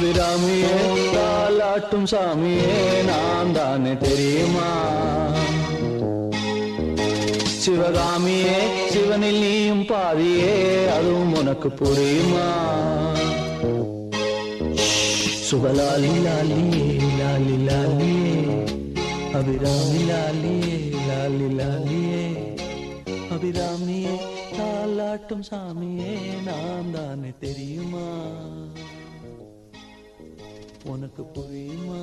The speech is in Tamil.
அபிராமியே தாலாட்டும் சாமியே நான் தானே தெரியுமா? சிவகாமியே சிவனில் நீயும் பாதியே அதுவும் உனக்கு புரியுமா? சுபலாலி லாலியே லாலி லாலியே அபிராமி லாலியே லாலி லாலியே அபிராமியே தாலாட்டும் சாமியே நான் தானே தெரியுமா? உனக்கு புரியுமா?